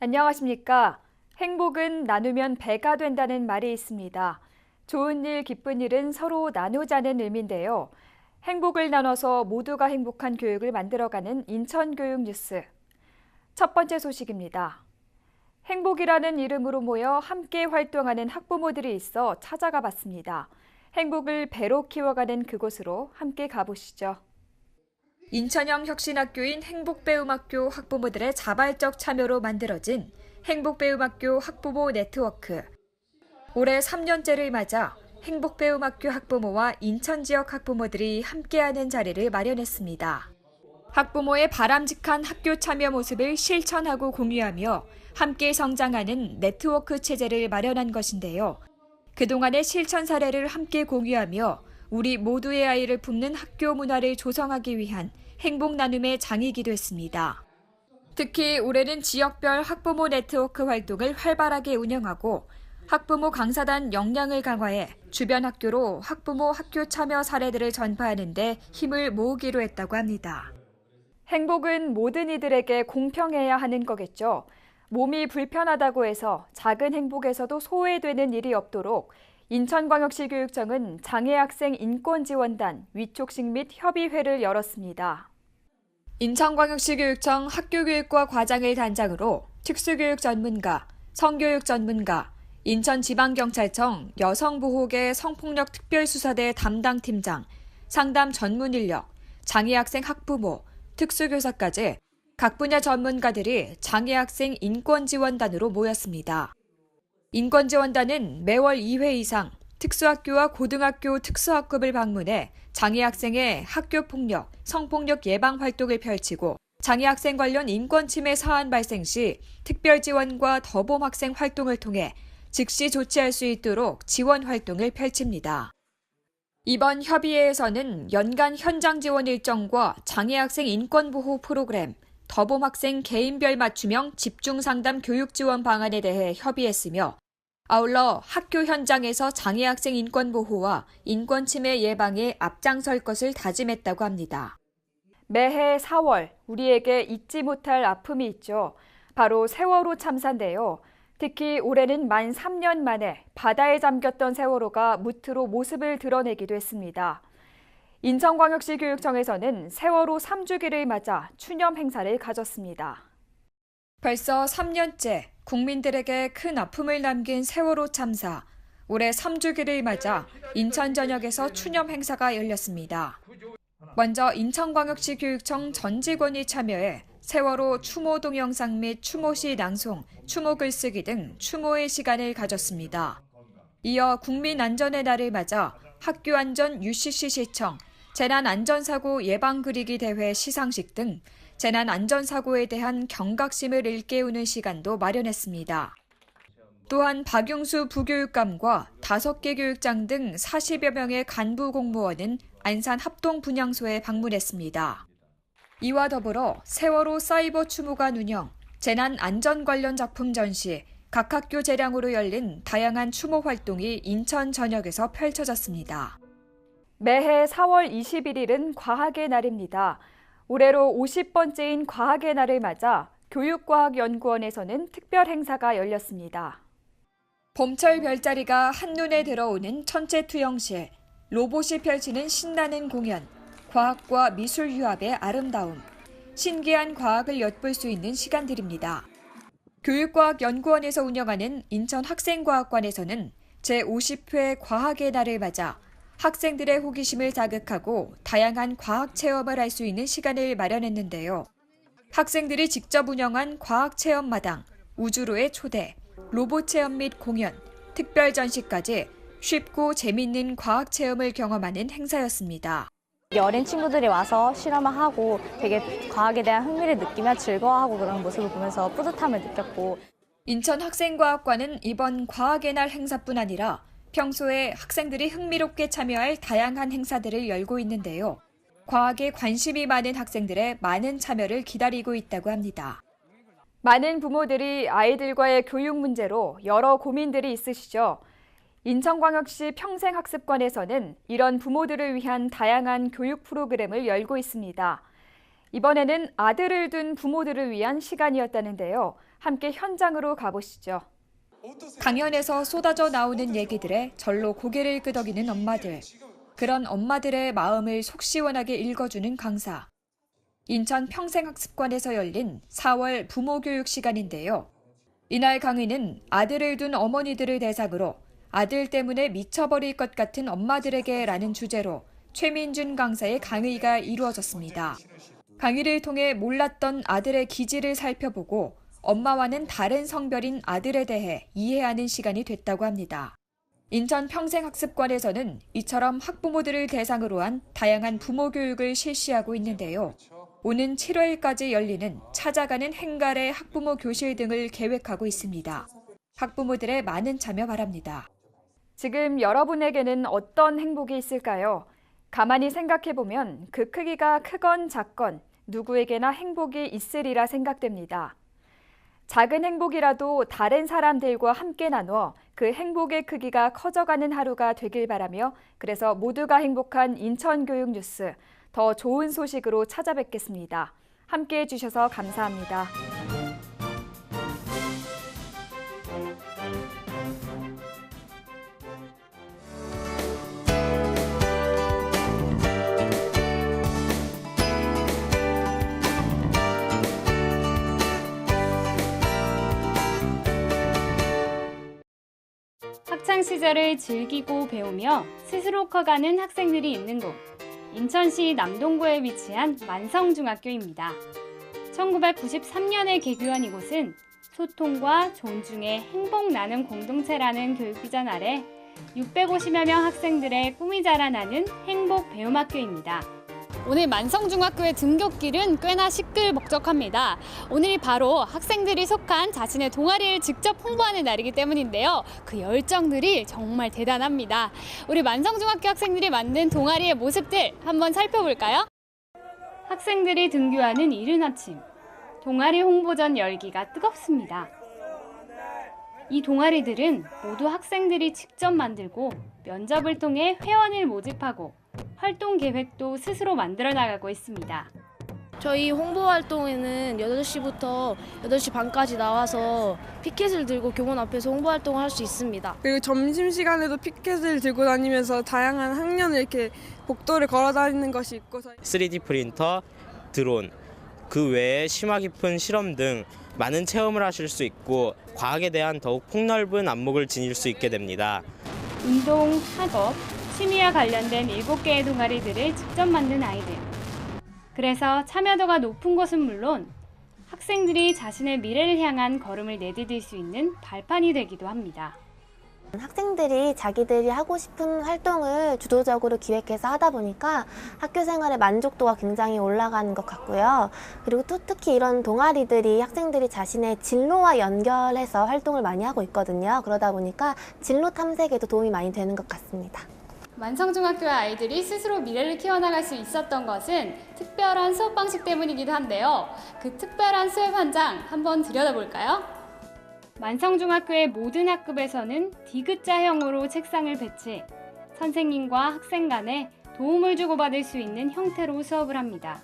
안녕하십니까. 행복은 나누면 배가 된다는 말이 있습니다. 좋은 일, 기쁜 일은 서로 나누자는 의미인데요. 행복을 나눠서 모두가 행복한 교육을 만들어가는 인천교육 뉴스. 첫 번째 소식입니다. 행복이라는 이름으로 모여 함께 활동하는 학부모들이 있어 찾아가 봤습니다. 행복을 배로 키워가는 그곳으로 함께 가보시죠. 인천형 혁신학교인 행복배움학교 학부모들의 자발적 참여로 만들어진 행복배움학교 학부모 네트워크. 올해 3년째를 맞아 행복배움학교 학부모와 인천 지역 학부모들이 함께하는 자리를 마련했습니다. 학부모의 바람직한 학교 참여 모습을 실천하고 공유하며 함께 성장하는 네트워크 체제를 마련한 것인데요. 그동안의 실천 사례를 함께 공유하며 우리 모두의 아이를 품는 학교 문화를 조성하기 위한 행복 나눔의 장이기도 했습니다. 특히 올해는 지역별 학부모 네트워크 활동을 활발하게 운영하고 학부모 강사단 역량을 강화해 주변 학교로 학부모 학교 참여 사례들을 전파하는 데 힘을 모으기로 했다고 합니다. 행복은 모든 이들에게 공평해야 하는 거겠죠. 몸이 불편하다고 해서 작은 행복에서도 소외되는 일이 없도록 인천광역시 교육청은 장애학생 인권지원단 위촉식 및 협의회를 열었습니다. 인천광역시 교육청 학교교육과 과장을 단장으로 특수교육 전문가, 성교육 전문가, 인천지방경찰청 여성보호계 성폭력 특별수사대 담당팀장, 상담 전문 인력, 장애학생 학부모, 특수교사까지 각 분야 전문가들이 장애학생 인권지원단으로 모였습니다. 인권지원단은 매월 2회 이상 특수학교와 고등학교 특수학급을 방문해 장애학생의 학교폭력, 성폭력 예방 활동을 펼치고 장애학생 관련 인권침해 사안 발생 시 특별지원과 더봄학생 활동을 통해 즉시 조치할 수 있도록 지원 활동을 펼칩니다. 이번 협의회에서는 연간 현장 지원 일정과 장애학생 인권보호 프로그램, 더봄학생 개인별 맞춤형 집중상담 교육 지원 방안에 대해 협의했으며 아울러 학교 현장에서 장애학생 인권보호와 인권침해 예방에 앞장설 것을 다짐했다고 합니다. 매해 4월 우리에게 잊지 못할 아픔이 있죠. 바로 세월호 참사인데요. 특히 올해는 만 3년 만에 바다에 잠겼던 세월호가 무트로 모습을 드러내기도 했습니다. 인천광역시 교육청에서는 세월호 3주기를 맞아 추념 행사를 가졌습니다. 벌써 3년째 국민들에게 큰 아픔을 남긴 세월호 참사. 올해 3주기를 맞아 인천 전역에서 추념 행사가 열렸습니다. 먼저 인천광역시 교육청 전 직원이 참여해 세월호 추모 동영상 및 추모시 낭송, 추모 글쓰기 등 추모의 시간을 가졌습니다. 이어 국민안전의 날을 맞아 학교안전 UCC 시청, 재난안전사고 예방 그리기 대회 시상식 등 재난안전사고에 대한 경각심을 일깨우는 시간도 마련했습니다. 또한 박용수 부교육감과 5개 교육장 등 40여 명의 간부 공무원은 안산 합동분향소에 방문했습니다. 이와 더불어 세월호 사이버 추모관 운영, 재난안전 관련 작품 전시, 각 학교 재량으로 열린 다양한 추모 활동이 인천 전역에서 펼쳐졌습니다. 매해 4월 21일은 과학의 날입니다. 올해로 50번째인 과학의 날을 맞아 교육과학연구원에서는 특별 행사가 열렸습니다. 봄철 별자리가 한눈에 들어오는 천체투영실, 로봇이 펼치는 신나는 공연, 과학과 미술 휴합의 아름다움, 신기한 과학을 엿볼 수 있는 시간들입니다. 교육과학연구원에서 운영하는 인천학생과학관에서는 제50회 과학의 날을 맞아 학생들의 호기심을 자극하고 다양한 과학 체험을 할 수 있는 시간을 마련했는데요. 학생들이 직접 운영한 과학 체험 마당, 우주로의 초대, 로봇 체험 및 공연, 특별 전시까지 쉽고 재미있는 과학 체험을 경험하는 행사였습니다. 어린 친구들이 와서 실험을 하고 되게 과학에 대한 흥미를 느끼며 즐거워하고 그런 모습을 보면서 뿌듯함을 느꼈고. 인천학생과학관은 이번 과학의 날 행사뿐 아니라 평소에 학생들이 흥미롭게 참여할 다양한 행사들을 열고 있는데요. 과학에 관심이 많은 학생들의 많은 참여를 기다리고 있다고 합니다. 많은 부모들이 아이들과의 교육 문제로 여러 고민들이 있으시죠. 인천광역시 평생학습관에서는 이런 부모들을 위한 다양한 교육 프로그램을 열고 있습니다. 이번에는 아들을 둔 부모들을 위한 시간이었다는데요. 함께 현장으로 가보시죠. 강연에서 쏟아져 나오는 얘기들에 절로 고개를 끄덕이는 엄마들. 그런 엄마들의 마음을 속 시원하게 읽어주는 강사. 인천 평생학습관에서 열린 4월 부모교육 시간인데요. 이날 강의는 아들을 둔 어머니들을 대상으로 아들 때문에 미쳐버릴 것 같은 엄마들에게 라는 주제로 최민준 강사의 강의가 이루어졌습니다. 강의를 통해 몰랐던 아들의 기질을 살펴보고 엄마와는 다른 성별인 아들에 대해 이해하는 시간이 됐다고 합니다. 인천 평생학습관에서는 이처럼 학부모들을 대상으로 한 다양한 부모 교육을 실시하고 있는데요. 오는 7월까지 열리는 찾아가는 행갈의 학부모 교실 등을 계획하고 있습니다. 학부모들의 많은 참여 바랍니다. 지금 여러분에게는 어떤 행복이 있을까요? 가만히 생각해보면 그 크기가 크건 작건 누구에게나 행복이 있으리라 생각됩니다. 작은 행복이라도 다른 사람들과 함께 나누어 그 행복의 크기가 커져가는 하루가 되길 바라며 그래서 모두가 행복한 인천교육뉴스 더 좋은 소식으로 찾아뵙겠습니다. 함께해 주셔서 감사합니다. 학창 시절을 즐기고 배우며 스스로 커가는 학생들이 있는 곳, 인천시 남동구에 위치한 만성중학교입니다. 1993년에 개교한 이곳은 소통과 존중의 행복 나눔 공동체라는 교육비전 아래 650여 명 학생들의 꿈이 자라나는 행복 배움학교입니다. 오늘 만성중학교의 등굣길은 꽤나 시끌벅적합니다. 오늘이 바로 학생들이 속한 자신의 동아리를 직접 홍보하는 날이기 때문인데요. 그 열정들이 정말 대단합니다. 우리 만성중학교 학생들이 만든 동아리의 모습들 한번 살펴볼까요? 학생들이 등교하는 이른 아침, 동아리 홍보전 열기가 뜨겁습니다. 이 동아리들은 모두 학생들이 직접 만들고 면접을 통해 회원을 모집하고 활동 계획도 스스로 만들어 나가고 있습니다. 저희 홍보 활동에는 8시부터 8시 반까지 나와서 피켓을 들고 교문 앞에서 홍보 활동을 할 수 있습니다. 그리고 점심시간에도 피켓을 들고 다니면서 다양한 학년을 이렇게 복도를 걸어 다니는 것이 있고서 3D 프린터, 드론, 그 외에 심화 깊은 실험 등 많은 체험을 하실 수 있고 과학에 대한 더욱 폭넓은 안목을 지닐 수 있게 됩니다. 운동, 학업, 취미와 관련된 7개의 동아리들을 직접 만든 아이들. 그래서 참여도가 높은 것은 물론 학생들이 자신의 미래를 향한 걸음을 내디딜 수 있는 발판이 되기도 합니다. 학생들이 자기들이 하고 싶은 활동을 주도적으로 기획해서 하다 보니까 학교 생활의 만족도가 굉장히 올라가는 것 같고요. 그리고 또 특히 이런 동아리들이 학생들이 자신의 진로와 연결해서 활동을 많이 하고 있거든요. 그러다 보니까 진로 탐색에도 도움이 많이 되는 것 같습니다. 만성중학교의 아이들이 스스로 미래를 키워나갈 수 있었던 것은 특별한 수업 방식 때문이기도 한데요. 그 특별한 수업 현장 한번 들여다볼까요? 만성중학교의 모든 학급에서는 디귿자형으로 책상을 배치, 선생님과 학생 간에 도움을 주고받을 수 있는 형태로 수업을 합니다.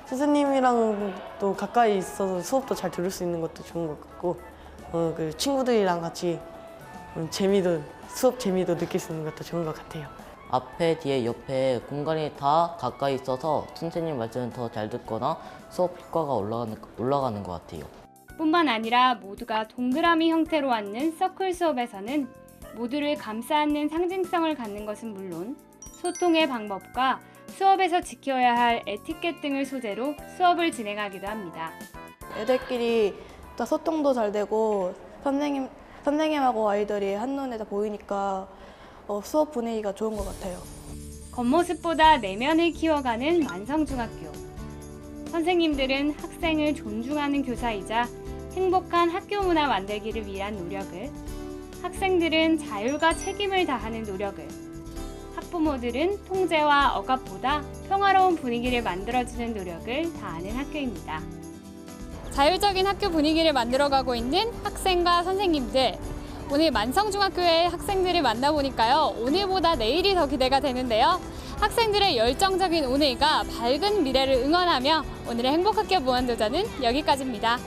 선생님이랑 또 가까이 있어서 수업도 잘 들을 수 있는 것도 좋은 것 같고 그 친구들이랑 같이 수업 재미도 느낄 수 있는 것도 좋은 것 같아요. 앞에, 뒤에, 옆에 공간이 다 가까이 있어서 선생님 말씀을 더 잘 듣거나 수업 효과가 올라가는 것 같아요. 뿐만 아니라 모두가 동그라미 형태로 앉는 서클 수업에서는 모두를 감싸 안는 상징성을 갖는 것은 물론 소통의 방법과 수업에서 지켜야 할 에티켓 등을 소재로 수업을 진행하기도 합니다. 애들끼리 또 소통도 잘 되고 선생님하고 아이들이 한눈에 다 보이니까 수업 분위기가 좋은 것 같아요. 겉모습보다 내면을 키워가는 만성중학교. 선생님들은 학생을 존중하는 교사이자 행복한 학교 문화 만들기를 위한 노력을, 학생들은 자율과 책임을 다하는 노력을, 학부모들은 통제와 억압보다 평화로운 분위기를 만들어주는 노력을 다하는 학교입니다. 자율적인 학교 분위기를 만들어가고 있는 학생과 선생님들. 오늘 만성중학교의 학생들을 만나보니까요. 오늘보다 내일이 더 기대가 되는데요. 학생들의 열정적인 오늘과 밝은 미래를 응원하며 오늘의 행복학교 무한도전은 여기까지입니다.